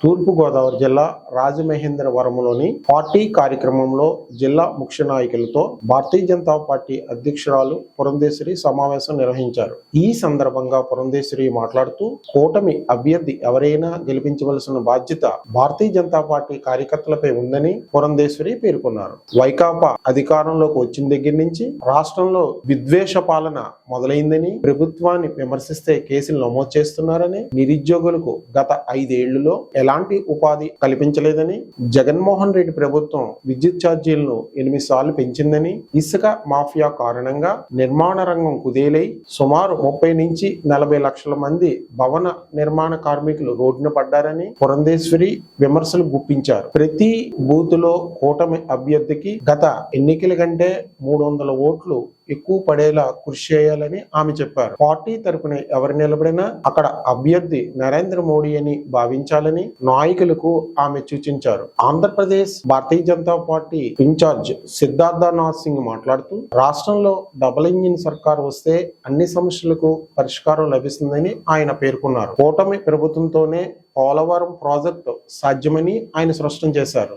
తూర్పుగోదావరి జిల్లా రాజమహేంద్రవరంలోని పార్టీ కార్యక్రమంలో జిల్లా ముఖ్య నాయకులతో భారతీయ జనతా పార్టీ అధ్యక్షురాలు పురంధేశ్వరి సమావేశం నిర్వహించారు. ఈ సందర్భంగా పురంధేశ్వరి మాట్లాడుతూ, కూటమి అభ్యర్థి ఎవరైనా గెలిపించవలసిన బాధ్యత భారతీయ జనతా పార్టీ కార్యకర్తలపై ఉందని పురంధేశ్వరి పేర్కొన్నారు. వైకాపా అధికారంలోకి వచ్చిన దగ్గర నుంచి రాష్ట్రంలో విద్వేష పాలన మొదలైందని, ప్రభుత్వాన్ని విమర్శిస్తే కేసులు నమోదు చేస్తున్నారని, నిరుద్యోగులకు గత 5 ఏళ్లలో ఎలాంటి ఉపాధి కల్పించలేదని, జగన్మోహన్ రెడ్డి ప్రభుత్వం విద్యుత్ ఛార్జీలను 8 సార్లు పెంచిందని, ఇసుక మాఫియా కారణంగా నిర్మాణ రంగం కుదేలై సుమారు 30 నుంచి 40 లక్షల మంది భవన నిర్మాణ కార్మికులు రోడ్డున పడ్డారని పురంధేశ్వరి విమర్శలు గుప్పించారు. ప్రతి బూత్ లో కూటమి అభ్యర్థికి గత ఎన్నికల కంటే 300 ఓట్లు ఎక్కువ పడేలా కృషి చేయాలని ఆమె చెప్పారు. పార్టీ తరపున ఎవరు నిలబడినా అక్కడ అభ్యర్థి నరేంద్ర మోడీ అని భావించాలని నాయకులకు ఆమె సూచించారు. ఆంధ్రప్రదేశ్ భారతీయ జనతా పార్టీ ఇన్ఛార్జ్ సిద్ధార్థనాథ్ సింగ్ మాట్లాడుతూ, రాష్ట్రంలో డబుల్ ఇంజిన్ సర్కార్ వస్తే అన్ని సమస్యలకు పరిష్కారం లభిస్తుందని ఆయన పేర్కొన్నారు. కూటమి ప్రభుత్వంతోనే పోలవరం ప్రాజెక్టు సాధ్యమని ఆయన స్పష్టం చేశారు.